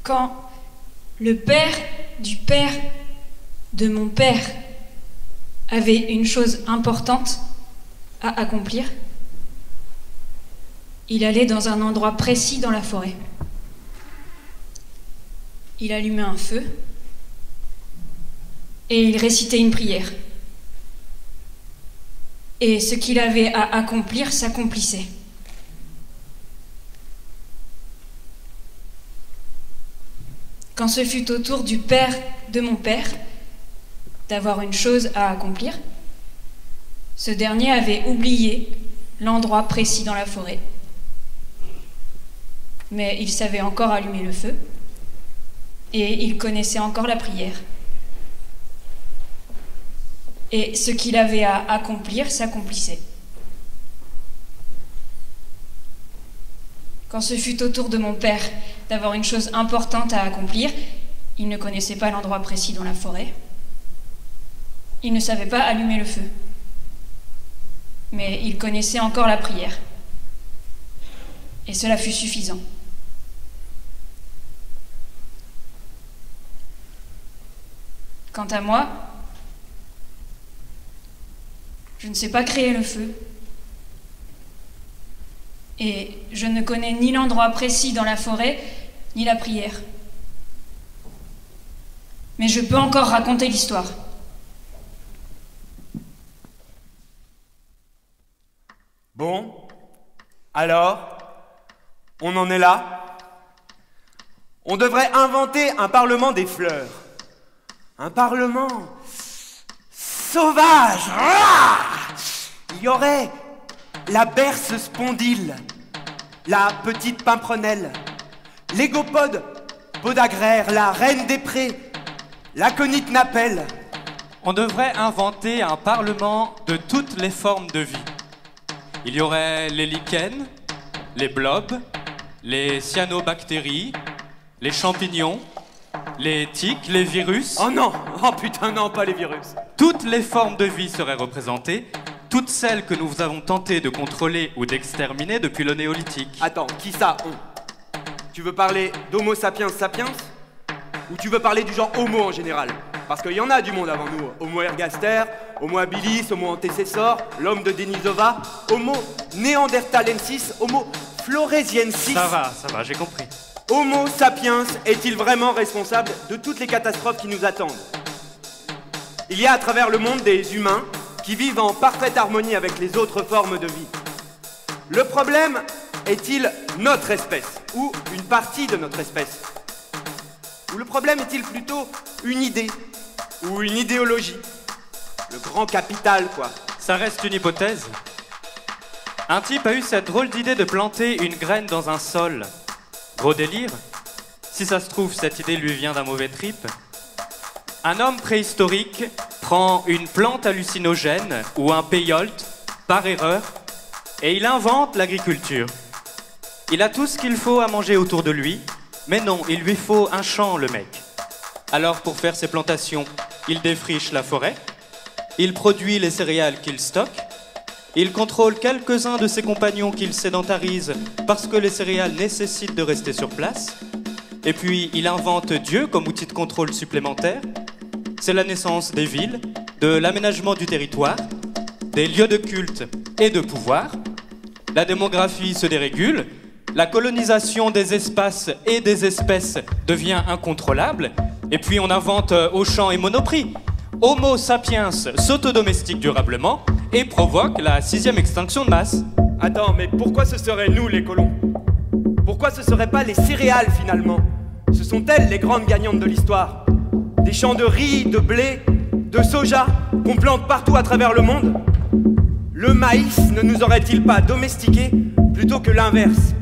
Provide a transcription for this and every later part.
Quand le père du père de mon père avait une chose importante à accomplir, il allait dans un endroit précis dans la forêt. Il allumait un feu et il récitait une prière. Et ce qu'il avait à accomplir s'accomplissait. Quand ce fut au tour du père de mon père d'avoir une chose à accomplir, ce dernier avait oublié l'endroit précis dans la forêt. Mais il savait encore allumer le feu et il connaissait encore la prière. Et ce qu'il avait à accomplir s'accomplissait. Quand ce fut au tour de mon père d'avoir une chose importante à accomplir, il ne connaissait pas l'endroit précis dans la forêt. Il ne savait pas allumer le feu. Mais il connaissait encore la prière. Et cela fut suffisant. Quant à moi, je ne sais pas créer le feu. Et je ne connais ni l'endroit précis dans la forêt, ni la prière. Mais je peux encore raconter l'histoire. Bon, alors, on en est là. On devrait inventer un parlement des fleurs. Un parlement sauvage. Il y aurait la berce spondyle, la petite pimprenelle, l'égopode podagraire, la reine des prés, l'aconite napelle. On devrait inventer un parlement de toutes les formes de vie. Il y aurait les lichens, les blobs, les cyanobactéries, les champignons, les tiques, les virus. Oh non, oh putain non, pas les virus. Toutes les formes de vie seraient représentées, toutes celles que nous avons tenté de contrôler ou d'exterminer depuis le néolithique. Attends, qui ça, on? Tu veux parler d'Homo sapiens sapiens? Ou tu veux parler du genre Homo en général? Parce qu'il y en a du monde avant nous. Homo ergaster, Homo habilis, Homo antecessor, l'homme de Denisova, Homo neanderthalensis, Homo floresiensis. Ça va, j'ai compris. Homo sapiens est-il vraiment responsable de toutes les catastrophes qui nous attendent? Il y a à travers le monde des humains qui vivent en parfaite harmonie avec les autres formes de vie. Le problème est-il notre espèce, ou une partie de notre espèce? Ou le problème est-il plutôt une idée, ou une idéologie? Le grand capital, quoi. Ça reste une hypothèse. Un type a eu cette drôle d'idée de planter une graine dans un sol. Gros délire. Si ça se trouve, cette idée lui vient d'un mauvais trip. Un homme préhistorique prend une plante hallucinogène ou un péyolte, par erreur, et il invente l'agriculture. Il a tout ce qu'il faut à manger autour de lui, mais non, il lui faut un champ, le mec. Alors, pour faire ses plantations, il défriche la forêt, il produit les céréales qu'il stocke, il contrôle quelques-uns de ses compagnons qu'il sédentarise parce que les céréales nécessitent de rester sur place, et puis il invente Dieu comme outil de contrôle supplémentaire. C'est la naissance des villes, de l'aménagement du territoire, des lieux de culte et de pouvoir. La démographie se dérégule, la colonisation des espaces et des espèces devient incontrôlable, et puis on invente Auchan et Monoprix. Homo sapiens s'autodomestique durablement et provoque la 6e extinction de masse. Attends, mais pourquoi ce seraient nous les colons? Pourquoi ce seraient pas les céréales finalement? Ce sont elles les grandes gagnantes de l'histoire. Des champs de riz, de blé, de soja qu'on plante partout à travers le monde. Le maïs ne nous aurait-il pas domestiqués plutôt que l'inverse?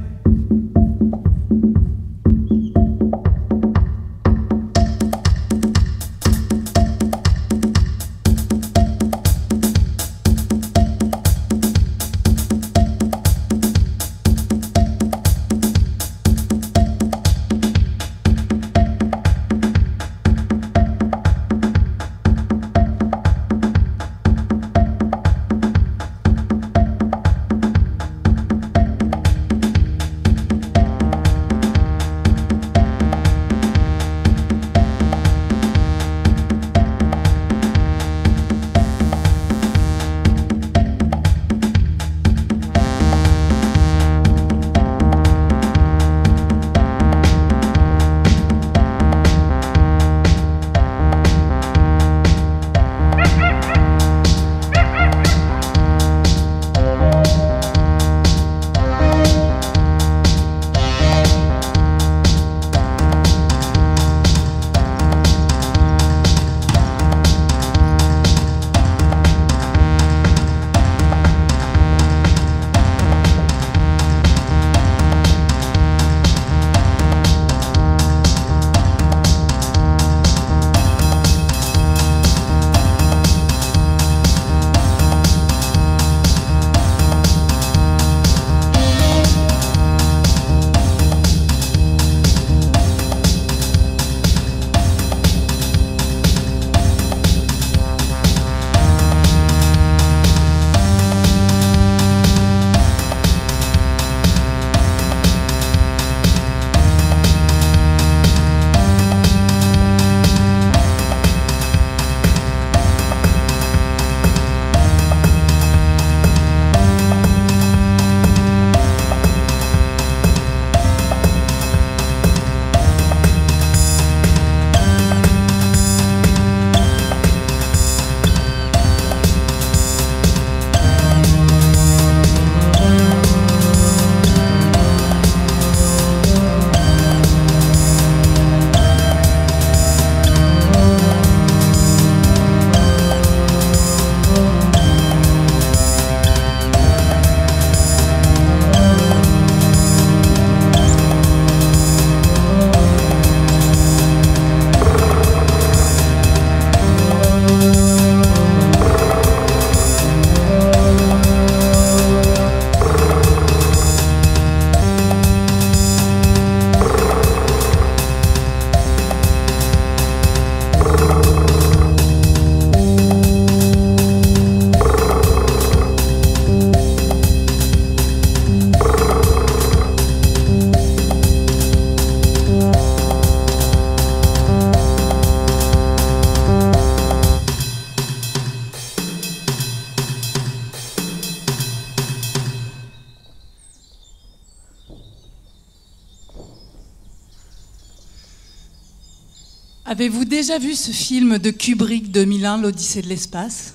Avez-vous déjà vu ce film de Kubrick 2001, l'Odyssée de l'espace ?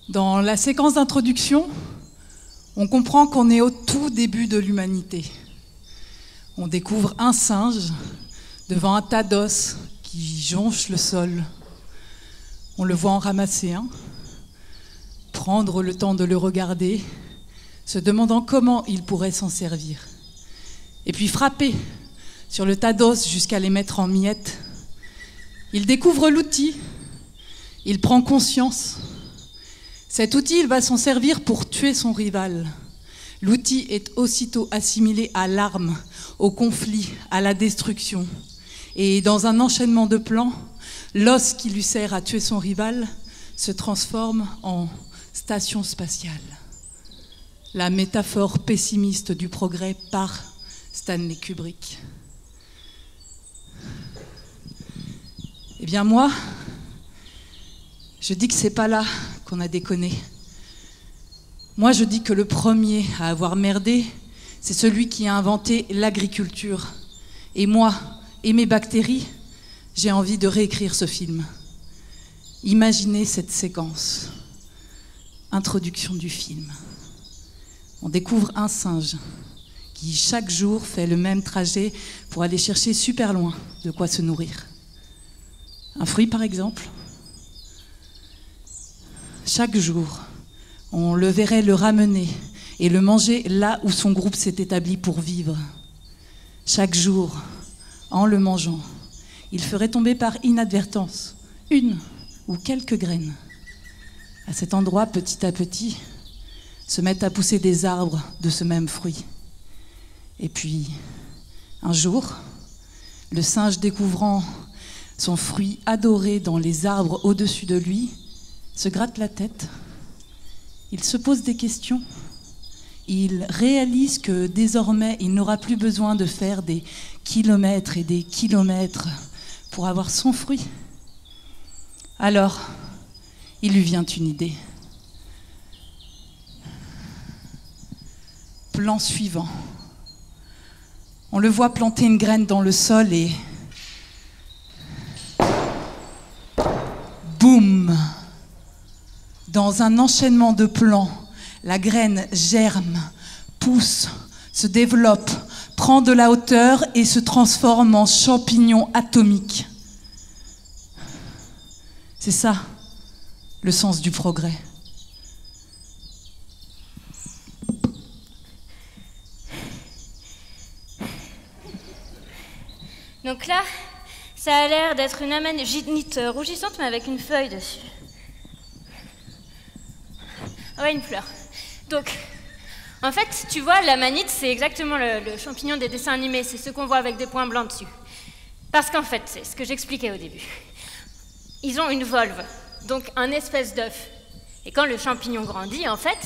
Dans la séquence d'introduction, on comprend qu'on est au tout début de l'humanité. On découvre un singe devant un tas d'os qui jonchent le sol. On le voit en ramasser un, prendre le temps de le regarder, se demandant comment il pourrait s'en servir. Et puis frapper sur le tas d'os jusqu'à les mettre en miettes. Il découvre l'outil, il prend conscience. Cet outil, il va s'en servir pour tuer son rival. L'outil est aussitôt assimilé à l'arme, au conflit, à la destruction. Et dans un enchaînement de plans, l'os qui lui sert à tuer son rival se transforme en station spatiale. La métaphore pessimiste du progrès par Stanley Kubrick. Eh bien moi, je dis que c'est pas là qu'on a déconné. Moi, je dis que le premier à avoir merdé, c'est celui qui a inventé l'agriculture. Et moi, et mes bactéries, j'ai envie de réécrire ce film. Imaginez cette séquence. Introduction du film. On découvre un singe qui, chaque jour, fait le même trajet pour aller chercher super loin de quoi se nourrir. Un fruit, par exemple. Chaque jour, on le verrait le ramener et le manger là où son groupe s'est établi pour vivre. Chaque jour, en le mangeant, il ferait tomber par inadvertance une ou quelques graines. À cet endroit, petit à petit, se mettent à pousser des arbres de ce même fruit. Et puis, un jour, le singe découvrant son fruit adoré dans les arbres au-dessus de lui, se gratte la tête. Il se pose des questions. Il réalise que désormais, il n'aura plus besoin de faire des kilomètres et des kilomètres pour avoir son fruit. Alors, il lui vient une idée. Plan suivant. On le voit planter une graine dans le sol et... boum! Dans un enchaînement de plans, la graine germe, pousse, se développe, prend de la hauteur et se transforme en champignon atomique. C'est ça, le sens du progrès. Donc là, ça a l'air d'être une amanite rougissante, mais avec une feuille dessus. Ouais, une fleur. Donc, en fait, tu vois, l'amanite, c'est exactement le champignon des dessins animés. C'est ce qu'on voit avec des points blancs dessus. Parce qu'en fait, c'est ce que j'expliquais au début. Ils ont une volve, donc un espèce d'œuf. Et quand le champignon grandit, en fait,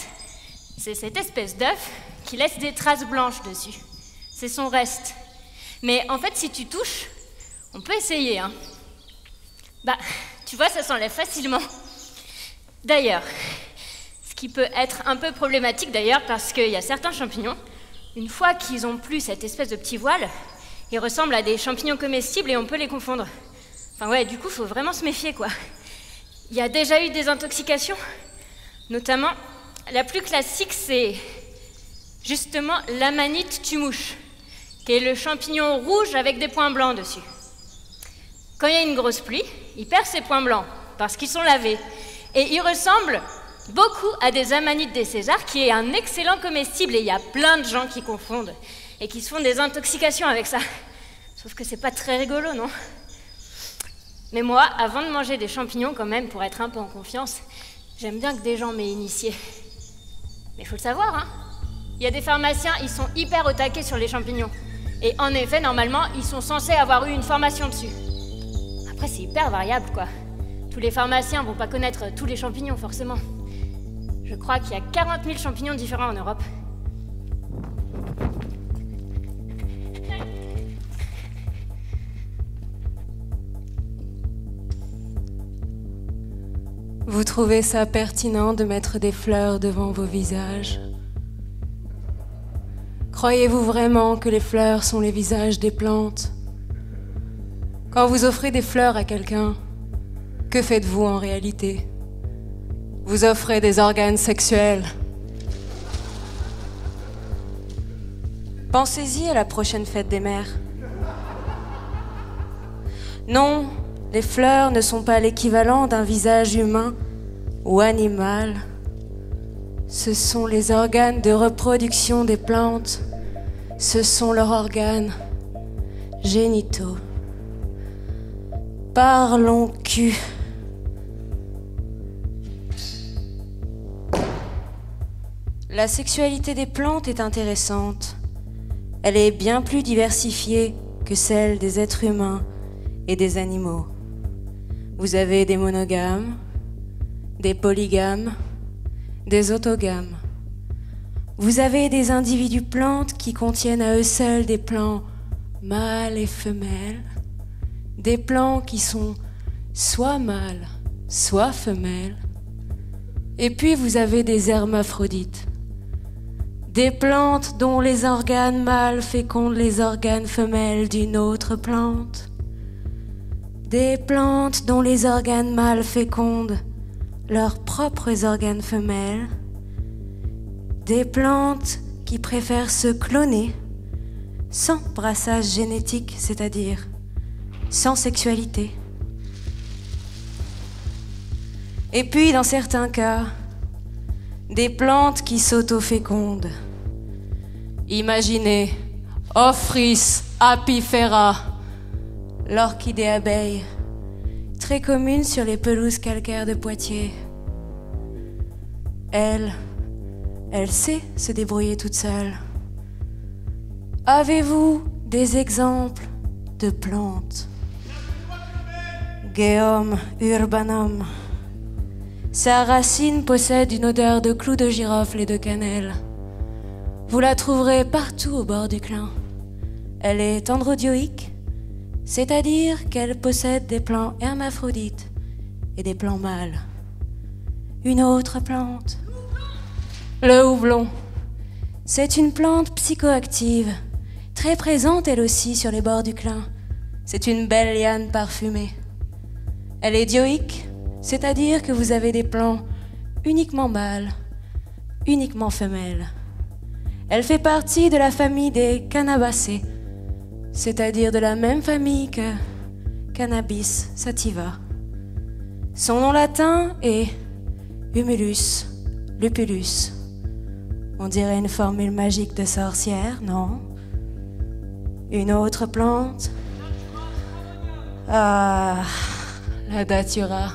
c'est cette espèce d'œuf qui laisse des traces blanches dessus. C'est son reste. Mais en fait, si tu touches, on peut essayer, hein. Bah, tu vois, ça s'enlève facilement. D'ailleurs, ce qui peut être un peu problématique d'ailleurs, parce qu'il y a certains champignons, une fois qu'ils ont plus cette espèce de petit voile, ils ressemblent à des champignons comestibles et on peut les confondre. Enfin ouais, du coup, faut vraiment se méfier, quoi. Il y a déjà eu des intoxications, notamment, la plus classique, c'est justement l'amanite tumouche, qui est le champignon rouge avec des points blancs dessus. Quand il y a une grosse pluie, il perd ses points blancs, parce qu'ils sont lavés. Et il ressemble beaucoup à des amanites des Césars, qui est un excellent comestible, et il y a plein de gens qui confondent, et qui se font des intoxications avec ça. Sauf que c'est pas très rigolo, non ? Mais moi, avant de manger des champignons, quand même, pour être un peu en confiance, j'aime bien que des gens m'aient initié. Mais il faut le savoir, hein. Il y a des pharmaciens, ils sont hyper au taquet sur les champignons. Et en effet, normalement, ils sont censés avoir eu une formation dessus. Après, c'est hyper variable, quoi. Tous les pharmaciens vont pas connaître tous les champignons, forcément. Je crois qu'il y a 40 000 champignons différents en Europe. Vous trouvez ça pertinent de mettre des fleurs devant vos visages ? Croyez-vous vraiment que les fleurs sont les visages des plantes ? Quand vous offrez des fleurs à quelqu'un, que faites-vous en réalité? Vous offrez des organes sexuels. Pensez-y à la prochaine fête des mères. Non, les fleurs ne sont pas l'équivalent d'un visage humain ou animal. Ce sont les organes de reproduction des plantes. Ce sont leurs organes génitaux. Parlons cul. La sexualité des plantes est intéressante. Elle est bien plus diversifiée que celle des êtres humains et des animaux. Vous avez des monogames, des polygames, des autogames. Vous avez des individus plantes qui contiennent à eux seuls des plants mâles et femelles, des plants qui sont soit mâles, soit femelles. Et puis vous avez des hermaphrodites, des plantes dont les organes mâles fécondent les organes femelles d'une autre plante, des plantes dont les organes mâles fécondent leurs propres organes femelles, des plantes qui préfèrent se cloner sans brassage génétique, c'est-à-dire sans sexualité. Et puis, dans certains cas, des plantes qui s'autofécondent. Imaginez Ophrys apifera, l'orchidée abeille, très commune sur les pelouses calcaires de Poitiers. Elle sait se débrouiller toute seule. Avez-vous des exemples de plantes? Geum urbanum. Sa racine possède une odeur de clous de girofle et de cannelle. Vous la trouverez partout au bord du Clin. Elle est androdioïque, c'est-à-dire qu'elle possède des plants hermaphrodites et des plants mâles. Une autre plante, le houblon. C'est une plante psychoactive, très présente elle aussi sur les bords du Clin. C'est une belle liane parfumée. Elle est dioïque, c'est-à-dire que vous avez des plants uniquement mâles, uniquement femelles. Elle fait partie de la famille des Cannabacées, c'est-à-dire de la même famille que Cannabis sativa. Son nom latin est Humulus lupulus. On dirait une formule magique de sorcière, non? Une autre plante? Ah, la datura.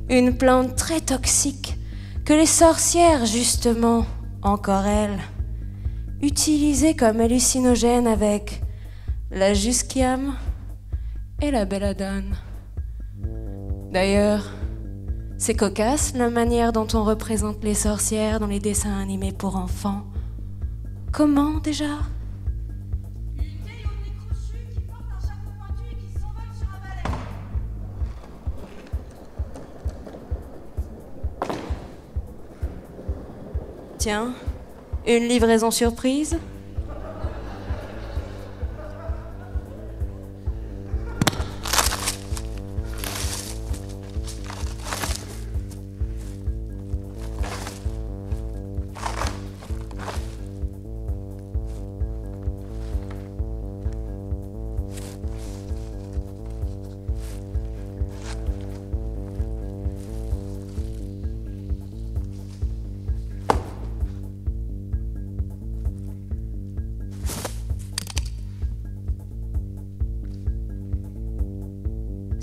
Une plante très toxique que les sorcières, justement, encore elles, utilisaient comme hallucinogène avec la jusquiame et la belladone. D'ailleurs, c'est cocasse la manière dont on représente les sorcières dans les dessins animés pour enfants. Comment déjà? Une vieille au nez crochu qui porte un chapeau pointu et qui s'envole sur un balai. Tiens, une livraison surprise?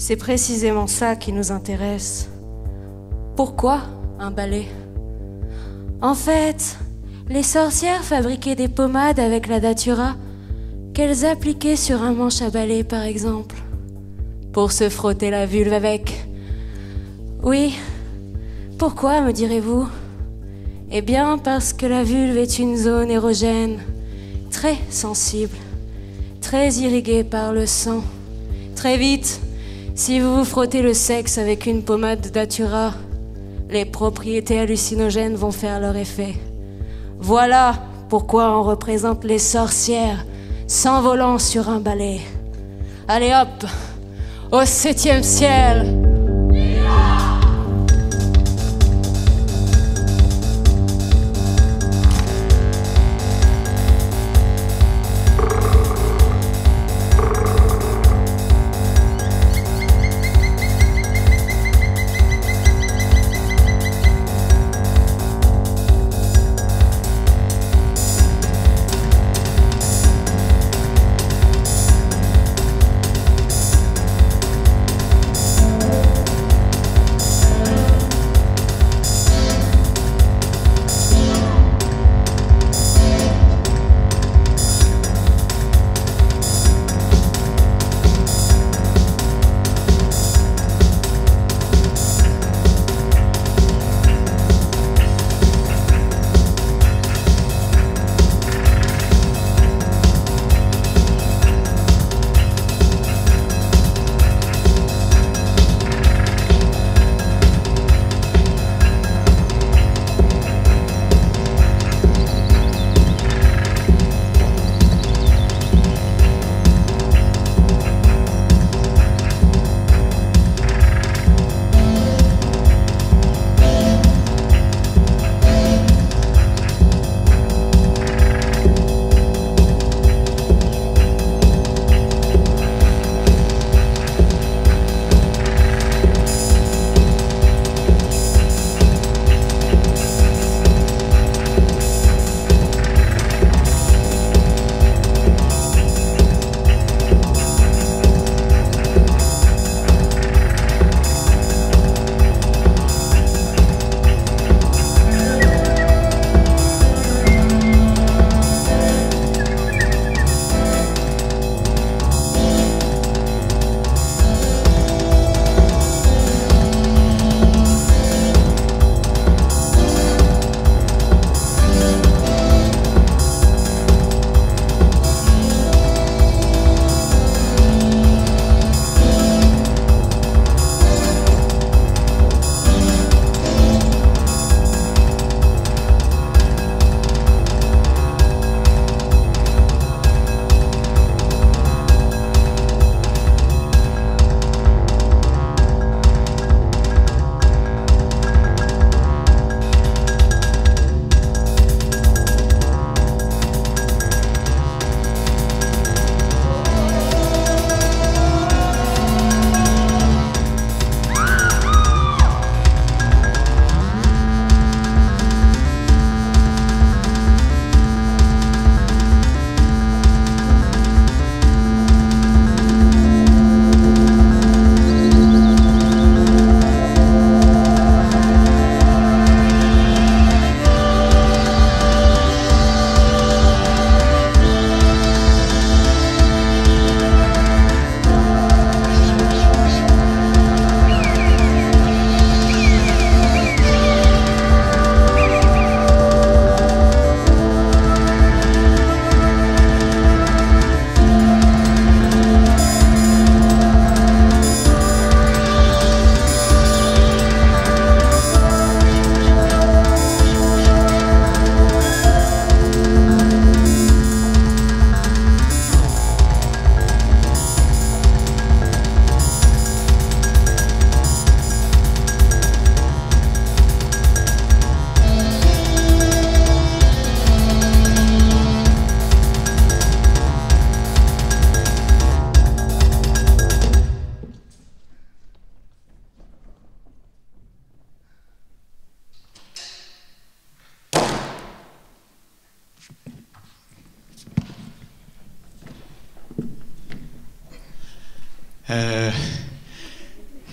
C'est précisément ça qui nous intéresse. Pourquoi un balai? En fait, les sorcières fabriquaient des pommades avec la datura qu'elles appliquaient sur un manche à balai, par exemple, pour se frotter la vulve avec. Oui, pourquoi, me direz-vous? Eh bien, parce que la vulve est une zone érogène, très sensible, très irriguée par le sang. Très vite, si vous vous frottez le sexe avec une pommade de datura, les propriétés hallucinogènes vont faire leur effet. Voilà pourquoi on représente les sorcières s'envolant sur un balai. Allez hop, au 7e ciel.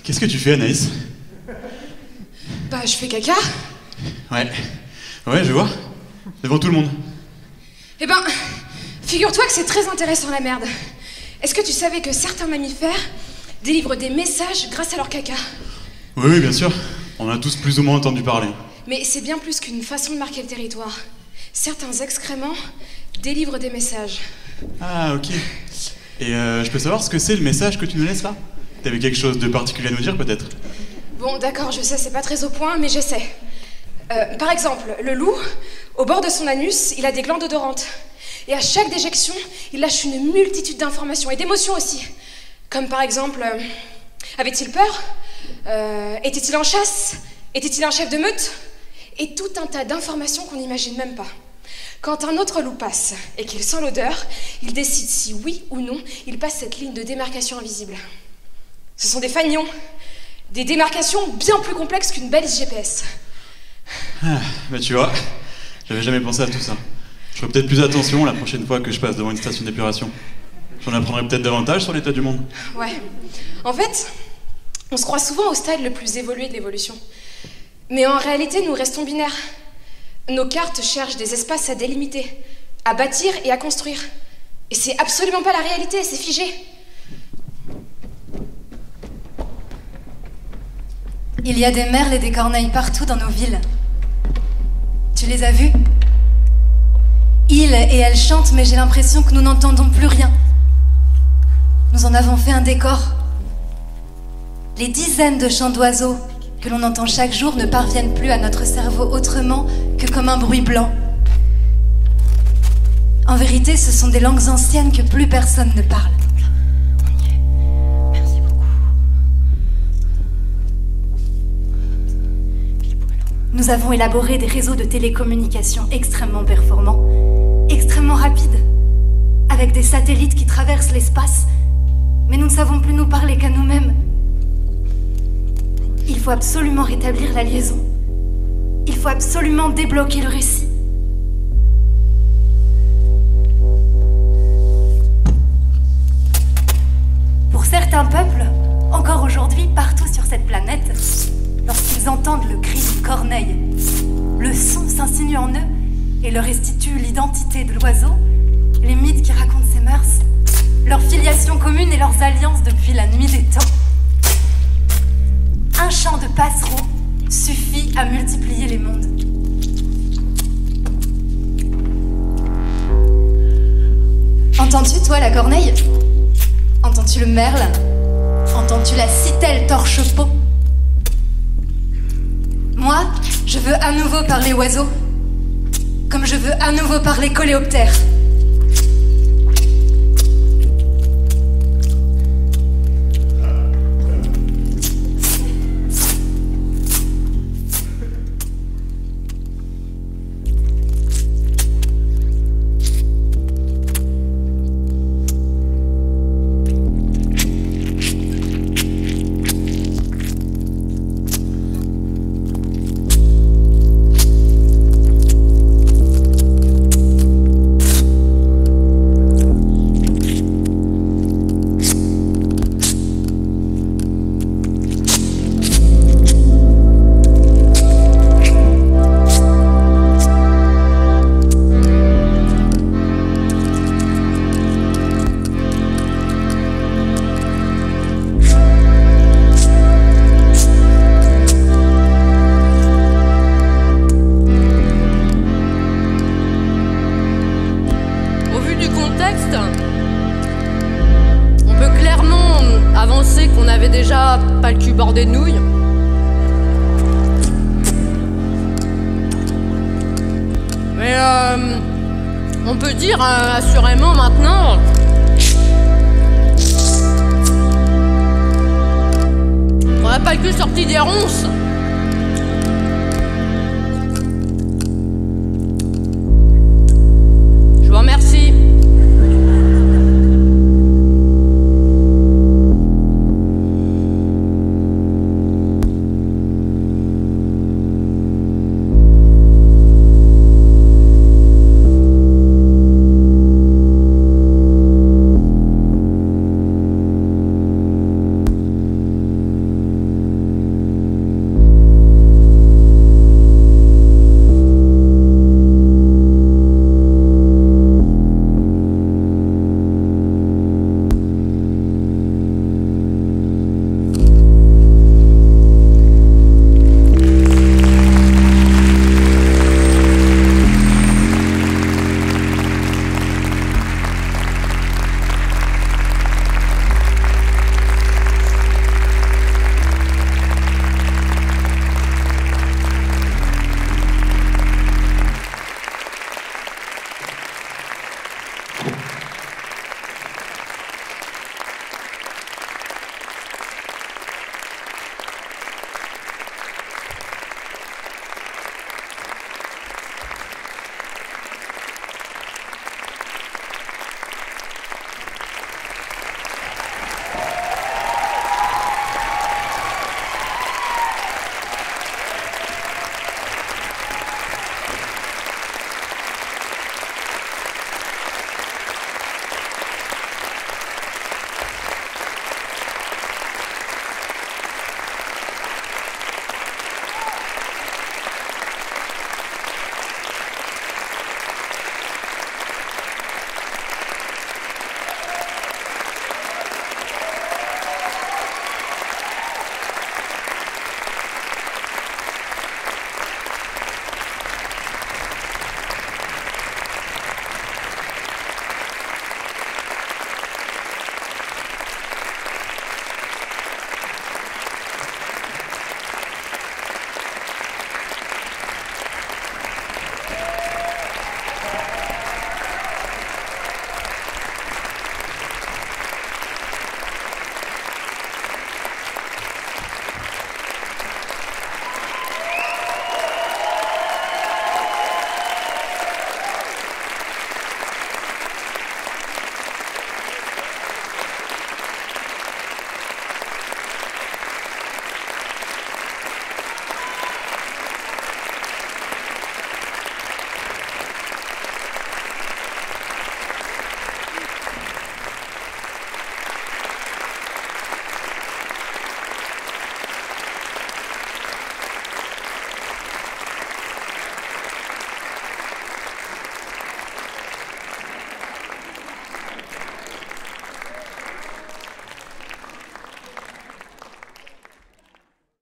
Qu'est-ce que tu fais, Anaïs? Bah, je fais caca. Ouais, je vois. Devant tout le monde. Eh ben, figure-toi que c'est très intéressant la merde. Est-ce que tu savais que certains mammifères délivrent des messages grâce à leur caca? Oui, bien sûr. On a tous plus ou moins entendu parler. Mais c'est bien plus qu'une façon de marquer le territoire. Certains excréments délivrent des messages. Ah, ok. Et je peux savoir ce que c'est le message que tu nous laisses là? T'avais quelque chose de particulier à nous dire peut-être? Bon, d'accord, je sais, c'est pas très au point, mais j'essaie. Par exemple, le loup, au bord de son anus, il a des glandes odorantes. Et à chaque déjection, il lâche une multitude d'informations et d'émotions aussi. Comme par exemple, avait-il peur? Était-il en chasse? Était-il un chef de meute? Et tout un tas d'informations qu'on n'imagine même pas. Quand un autre loup passe et qu'il sent l'odeur, il décide si oui ou non il passe cette ligne de démarcation invisible. Ce sont des fanions, des démarcations bien plus complexes qu'une balise GPS. Ah, bah tu vois, j'avais jamais pensé à tout ça. Je ferai peut-être plus attention la prochaine fois que je passe devant une station d'épuration. J'en apprendrai peut-être davantage sur l'état du monde. Ouais. En fait, on se croit souvent au stade le plus évolué de l'évolution. Mais en réalité, nous restons binaires. Nos cartes cherchent des espaces à délimiter, à bâtir et à construire. Et c'est absolument pas la réalité, c'est figé. Il y a des merles et des corneilles partout dans nos villes. Tu les as vus? Ils et elles chantent, mais j'ai l'impression que nous n'entendons plus rien. Nous en avons fait un décor. Les dizaines de chants d'oiseaux que l'on entend chaque jour ne parviennent plus à notre cerveau autrement que comme un bruit blanc. En vérité, ce sont des langues anciennes que plus personne ne parle. On y est. Merci beaucoup. Nous avons élaboré des réseaux de télécommunications extrêmement performants, extrêmement rapides, avec des satellites qui traversent l'espace, mais nous ne savons plus nous parler qu'à nous-mêmes. Il faut absolument rétablir la liaison. Il faut absolument débloquer le récit. Pour certains peuples, encore aujourd'hui, partout sur cette planète, lorsqu'ils entendent le cri d'une corneille, le son s'insinue en eux et leur restitue l'identité de l'oiseau, les mythes qui racontent ses mœurs, leur filiation commune et leurs alliances depuis la nuit des temps. Un chant de passereau suffit à multiplier les mondes. Entends-tu, toi, la corneille? Entends-tu le merle? Entends-tu la citelle torche-peau? Moi, je veux à nouveau parler oiseaux, comme je veux à nouveau parler coléoptères. Pas le cul bordé de nouilles. Mais on peut dire assurément maintenant qu'on n'a pas le cul sorti des ronces.